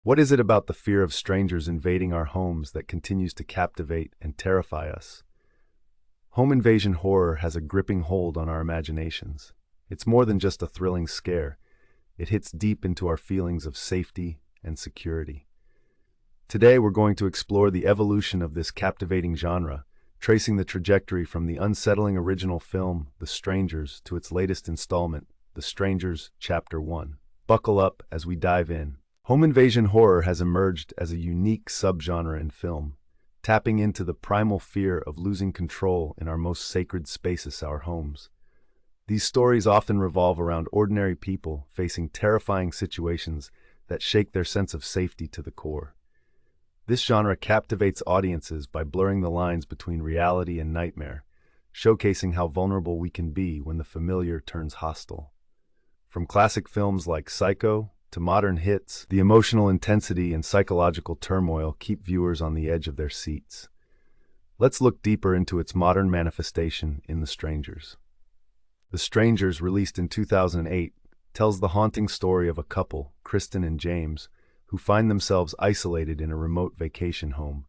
What is it about the fear of strangers invading our homes that continues to captivate and terrify us? Home invasion horror has a gripping hold on our imaginations. It's more than just a thrilling scare. It hits deep into our feelings of safety and security. Today, we're going to explore the evolution of this captivating genre, tracing the trajectory from the unsettling original film, The Strangers, to its latest installment, The Strangers, Chapter 1. Buckle up as we dive in. Home invasion horror has emerged as a unique subgenre in film, tapping into the primal fear of losing control in our most sacred spaces, our homes. These stories often revolve around ordinary people facing terrifying situations that shake their sense of safety to the core. This genre captivates audiences by blurring the lines between reality and nightmare, showcasing how vulnerable we can be when the familiar turns hostile. From classic films like Psycho to modern hits, the emotional intensity and psychological turmoil keep viewers on the edge of their seats. Let's look deeper into its modern manifestation in The Strangers. The Strangers, released in 2008, tells the haunting story of a couple, Kristen and James, who find themselves isolated in a remote vacation home.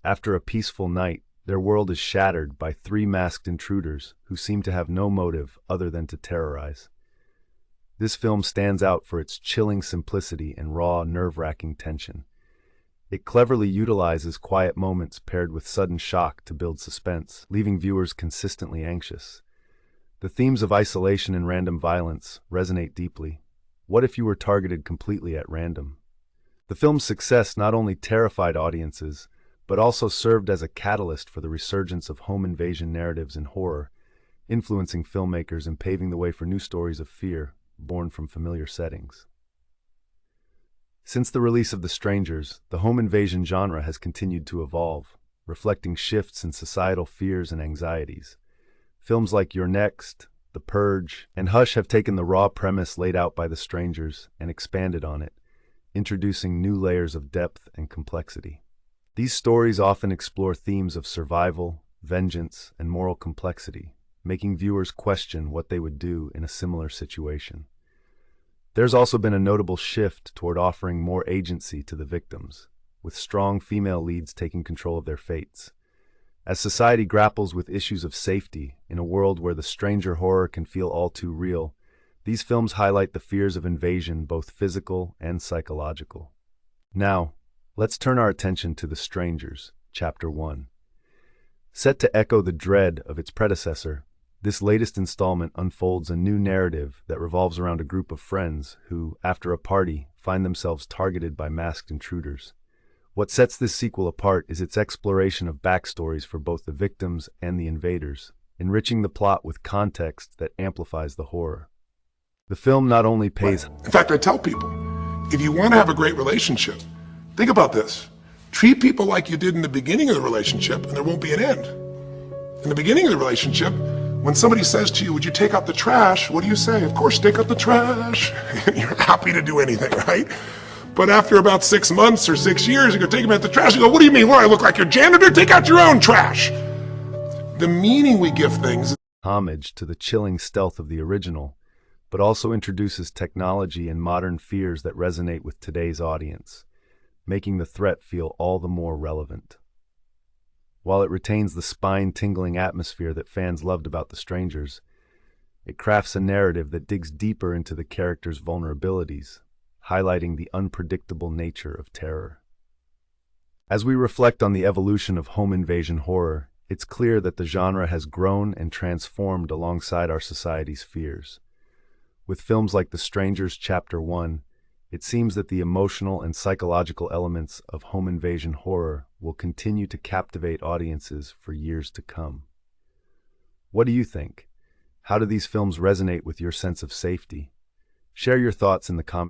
After a peaceful night, their world is shattered by three masked intruders who seem to have no motive other than to terrorize. This film stands out for its chilling simplicity and raw, nerve-wracking tension. It cleverly utilizes quiet moments paired with sudden shock to build suspense, leaving viewers consistently anxious. The themes of isolation and random violence resonate deeply. What if you were targeted completely at random? The film's success not only terrified audiences, but also served as a catalyst for the resurgence of home invasion narratives in horror, influencing filmmakers and paving the way for new stories of fear born from familiar settings. Since the release of The Strangers, the home invasion genre has continued to evolve, reflecting shifts in societal fears and anxieties. Films like You're Next, The Purge, and Hush have taken the raw premise laid out by The Strangers and expanded on it, introducing new layers of depth and complexity. These stories often explore themes of survival, vengeance, and moral complexity, making viewers question what they would do in a similar situation. There's also been a notable shift toward offering more agency to the victims, with strong female leads taking control of their fates. As society grapples with issues of safety in a world where the stranger horror can feel all too real, these films highlight the fears of invasion, both physical and psychological. Now, let's turn our attention to The Strangers, Chapter 1. Set to echo the dread of its predecessor, this latest installment unfolds a new narrative that revolves around a group of friends who, after a party, find themselves targeted by masked intruders. What sets this sequel apart is its exploration of backstories for both the victims and the invaders, enriching the plot with context that amplifies the horror. The film not only pays... In fact, I tell people, if you want to have a great relationship, think about this. Treat people like you did in the beginning of the relationship, and there won't be an end. In the beginning of the relationship, when somebody says to you, would you take out the trash? What do you say? Of course, take out the trash. You're happy to do anything, right? But after about 6 months or 6 years, you go take them out the trash. You go, what do you mean? What, I look like your janitor? Take out your own trash. The meaning we give things... Homage to the chilling stealth of the original, but also introduces technology and modern fears that resonate with today's audience, making the threat feel all the more relevant. While it retains the spine-tingling atmosphere that fans loved about The Strangers, it crafts a narrative that digs deeper into the characters' vulnerabilities, highlighting the unpredictable nature of terror. As we reflect on the evolution of home invasion horror, it's clear that the genre has grown and transformed alongside our society's fears. With films like The Strangers, Chapter 1, it seems that the emotional and psychological elements of home invasion horror will continue to captivate audiences for years to come. What do you think? How do these films resonate with your sense of safety? Share your thoughts in the comments.